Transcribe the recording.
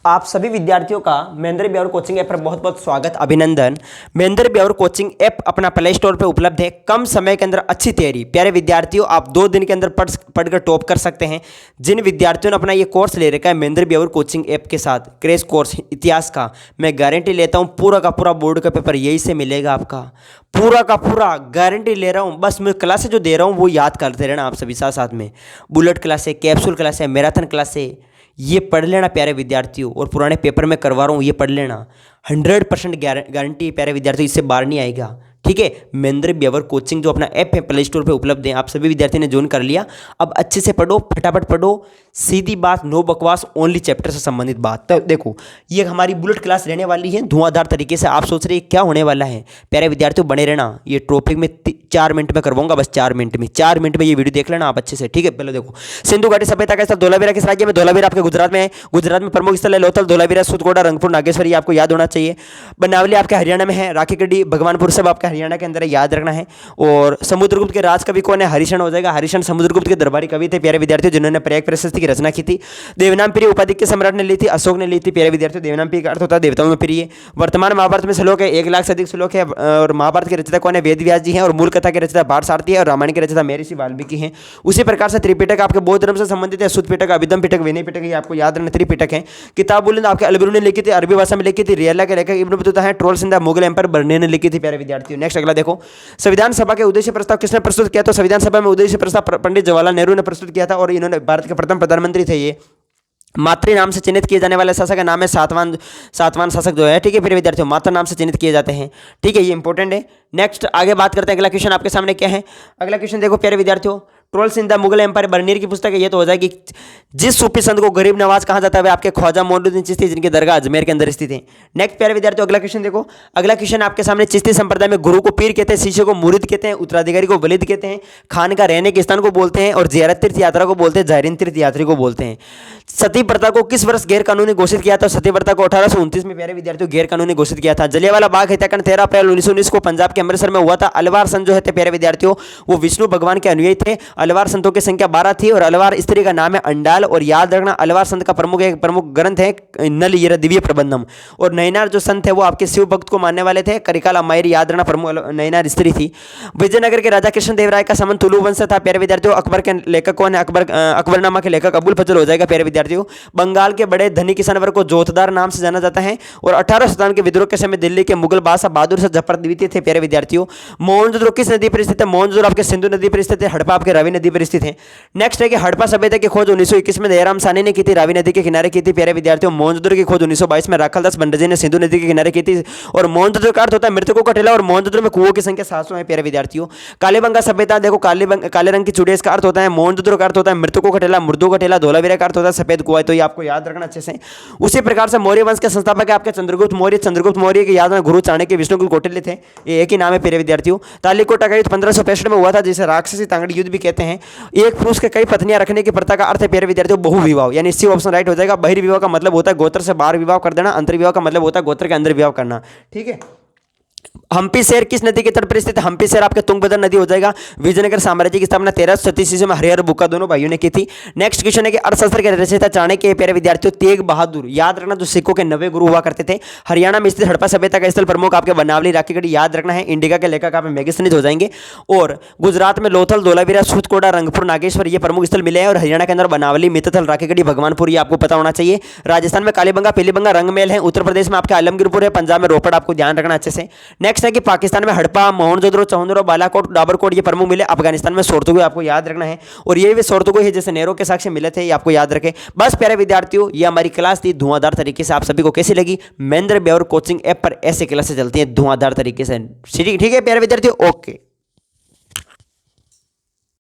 आप सभी विद्यार्थियों का महेंद्र ब्यावर कोचिंग ऐप पर बहुत बहुत स्वागत, अभिनंदन। महेंद्र ब्यावर कोचिंग ऐप अपना प्ले स्टोर पर उपलब्ध है। कम समय के अंदर अच्छी तैयारी, प्यारे विद्यार्थियों, आप 2 दिन के अंदर पढ़कर टॉप कर सकते हैं। जिन विद्यार्थियों ने अपना ये कोर्स ले रखा है महेंद्र ब्यावर कोचिंग ऐप के साथ, क्रैश कोर्स इतिहास का, मैं गारंटी लेता हूँ पूरा का पूरा बोर्ड का पेपर यही से मिलेगा आपका। पूरा का पूरा गारंटी ले रहा हूँ। बस मैं क्लासेस जो दे रहा हूँ वो याद करते रहना आप सभी साथ साथ में। बुलेट क्लास है, कैप्सूल क्लास है, मैराथन क्लास है, ये पढ़ लेना प्यारे विद्यार्थियों। और पुराने पेपर में करवा रहा हूँ, ये पढ़ लेना। 100% गारंटी प्यारे विद्यार्थियों, इससे बाहर नहीं आएगा। ठीक है, महेंद्र ब्यावर कोचिंग जो अपना ऐप है प्ले स्टोर पे उपलब्ध है। आप सभी विद्यार्थियों ने ज्वाइन कर लिया। अब अच्छे से पढ़ो, फटाफट पढ़ो, सीधी बात, नो बकवास, ओनली चैप्टर से संबंधित बात। तो देखो, ये हमारी बुलेट क्लास रहने वाली है धुआंधार तरीके से। आप सोच रहे हैं क्या होने वाला है? प्यारे विद्यार्थियों बने रहना। ये टॉपिक में 4 मिनट में करवाऊंगा, बस 4 मिनट में। 4 मिनट में ये वीडियो देख लेना आप अच्छे से। ठीक है, पहले देखो, सिंधु घाटी सभ्यता का स्थल धोलावीरा किस राज्य में? धोलावीरा आपके गुजरात में है। गुजरात में प्रमुख स्थल है लोथल, धोलावीरा, सुतकोटा, रंगपुर, नागेश्वर, ये आपको याद होना चाहिए। बनावली आपके हरियाणा में है। राखीगढ़ी, भगवानपुर सब आपके हरियाणा के अंदर है, याद रखना है। और समुद्रगुप्त के राज कवि कौन है? हरिशन हो जाएगा। हरिशन समुद्रगुप्त के दरबारी कवि थे प्यारे विद्यार्थियों, जिन्होंने प्रयाग प्रशस्ति की रचना की थी। देवनामप्रिय उपाधि के सम्राट ने ली थी? अशोक ने ली थी प्यारे विद्यार्थियों। देवनामप्रिय का अर्थ होता है देवताओं में प्रिय। वर्तमान महाभारत में श्लोक है 1 लाख से अधिक श्लोक है। और महाभारत के रचयिता कौन है? वेद व्यास जी हैं। और मूल कथा के रचयिता पार्थसारथी है। और रामायण के रचयिता महर्षि वाल्मीकि हैं। उसी प्रकार से त्रिपिटक आपके बौद्ध धर्म से संबंधित है। सुत पिटक, अभिधम पिटक, विनय पिटक, ये आपको याद रखना त्रिपिटक है। किताब बुलंद आपके अलबरू ने लिखी थी, अरबी भाषा में लिखी थी। रियला के लेखक इब्न बतूता है। Travels in the Mughal Empire Bernier ने लिखी थी प्यारे विद्यार्थियों। नेक्स्ट अगला देखो, संविधान सभा के उद्देश्य प्रस्ताव किसने प्रस्तुत किया? तो संविधान सभा में उद्देश्य प्रस्ताव पंडित जवाहरलाल नेहरू ने प्रस्तुत किया था। और इन्होंने भारत के प्रथम प्रधानमंत्री थे। ये मातृ नाम से चिन्हित किए जाने वाले शासक का नाम है सातवान शासक जो है। ठीक है, फिर विद्यार्थियों मातृ नाम से चिन्हित किए जाते हैं। ठीक है, ये इंपॉर्टेंट है। नेक्स्ट आगे बात करते हैं। अगला क्वेश्चन आपके सामने क्या है? अगला क्वेश्चन देखो प्यारे विद्यार्थियों, travels in the Mughal empire Bernier की पुस्तक है। ये तो हो जाएगी। जिस सूफी संत को गरीब नवाज कहा जाता है वे आपके ख्वाजा मोइनुद्दीन चिश्ती, जिनकी दरगाह अजमेर के अंदर स्थित है। नेक्स्ट प्यारे विद्यार्थियों अगला क्वेश्चन देखो। अगला क्वेश्चन आपके सामने, चिश्ती संप्रदाय में गुरु को पीर कहते हैं, शिष्य को मुरीद कहते हैं, उत्तराधिकारी को वलीद कहते हैं, खान का रहने के स्थान को बोलते हैं, और जियारत तीर्थ यात्रा को बोलते हैं, जायरीन तीर्थ यात्री को बोलते हैं। सती प्रथा को किस वर्ष गैर कानूनी घोषित किया था? सती प्रथा को 1829 में प्यारे विद्यार्थियों गैर कानूनी घोषित किया था। जलियांवाला बाग हत्याकांड 13 अप्रैल 1919 को पंजाब के अमृतसर में हुआ था। अलवार संत जो है प्यारे विद्यार्थियों वो विष्णु भगवान के अनुयायी थे। अलवार संतों की संख्या 12 थी। और अलवार स्त्री का नाम है अंडाल। और याद रखना, अलवार संत का प्रमुख ग्रंथ है नल ये दिव्य प्रबंधम। और नैनार जो संत है वो आपके शिव भक्त को मानने वाले थे। करिकाला मायर, याद रखना, प्रमुख नैनार स्त्री थी। विजयनगर के राजा कृष्णदेव राय का संबंध तुलु वंश था प्यारे विद्यार्थियों। अकबर के लेखक कौन है? अकबरनामा के लेखक अबुल फजल हो जाएगा प्यारे विद्यार्थियों। बंगाल के बड़े धनी किसान वर्ग को जोतदार नाम से जाना जाता है। और 18 शताब्दी के विद्रोह के समय दिल्ली के मुगल बादशाह बहादुर शाह जफर द्वितीय थे प्यारे विद्यार्थियों। मोहनजोदड़ो किस नदी पर स्थित है? मोहनजोदड़ो आपके सिंधु नदी पर स्थित है। हड़प्पा आपके रावी नदी पर स्थित है। नेक्स्ट है कि हड़प्पा सभ्यता की खोज 1921 में दयाराम साहनी ने की थी, रावी नदी के किनारे की थी प्यारे विद्यार्थियों। मोहनजोदड़ो की खोज 1922 में राखालदास बनर्जी ने सिंधु नदी के किनारे की थी। और मोहनजोदड़ो का अर्थ होता है मृतकों का टीला। और मोहनजोदड़ो में कुओं की संख्या 700 है प्यारे विद्यार्थियों। कालीबंगा सभ्यता देखो, काले रंग की चूड़िया इसका अर्थ होता है। मोहनजोदड़ो का अर्थ होता है मृतकों का टीला, मुर्दों का टीला। धोलावीरा का अर्थ होता है सफेद कुआं। तो ये आपको याद रखना अच्छे से। उसी प्रकार से मौर्य वंश के संस्थापक है आपके चंद्रगुप्त मौर्य। चंद्रगुप्त मौर्य के याद में गुरु चाणक्य, विष्णुगुप्त कौटिल्य थे। ये एक ही नाम है प्यारे विद्यार्थियों। तालिकोटा का युद्ध 1565 में हुआ था, जिसे राक्षसी तांगड़ी युद्ध भी कहते हैं। एक पुरुष के कई पत्नियां रखने की प्रथा का अर्थ है प्यारे विद्यार्थियों बहुविवाह, यानी सी ऑप्शन राइट हो जाएगा। बहिर्विवाह का मतलब होता है गोत्र से बाहर विवाह कर देना। अंतर्विवाह का मतलब होता है गोत्र के अंदर विवाह करना। ठीक है। हम्पी शहर किस नदी के तट पर स्थित है? हम्पी शहर आपके तुंगभद्रा नदी हो जाएगा। विजयनगर साम्राज्य की स्थापना 1337 ईस्वी में हरिहर बुक्का दोनों भाइयों ने की थी। नेक्स्ट क्वेश्चन है कि अर्थशास्त्र के रचयिता चाणक्य प्यारे विद्यार्थियों तेग बहादुर, याद रखना, जो सिखों के 90 गुरु हुआ करते थे। हरियाणा में स्थित हड़प्पा सभ्यता का स्थल प्रमुख आपके बनावली, राखीगढ़ी, याद रखना है। इंडिका के लेखक आप मेगस्थनीज हो जाएंगे। और गुजरात में लोथल, धोलावीरा, सुतकोटा, रंगपुर, नागेश्वर ये प्रमुख स्थल मिले हैं। और हरियाणा के अंदर बनावली, मितथल, राखीगढ़ी, भगवानपुर ये आपको पता होना चाहिए। राजस्थान में कालीबंगा, पीलीबंगा, रंगमेल है। उत्तर प्रदेश में आपके आलमगीरपुर है। पंजाब में रोपड़, आपको ध्यान रखना अच्छे से। नेक्स्ट है कि पाकिस्तान में हड़प्पा, मोहनजोदड़ो, चौहंदरो, बालाकोट, डाबरकोट ये प्रमुख मिले। अफगानिस्तान में सोरतुगु आपको याद रखना है। और ये भी सोरतुगु है जैसे नेहरू के साक्ष्य मिले थे, ये आपको याद रखें। बस प्यारे विद्यार्थियों ये हमारी क्लास थी धुआंधार तरीके से। आप सभी को कैसी लगी? महेंद्र ब्यावर कोचिंग ऐप पर ऐसे क्लासेस चलती हैं धुआंधार तरीके से। ठीक है प्यारे विद्यार्थियों, ओके।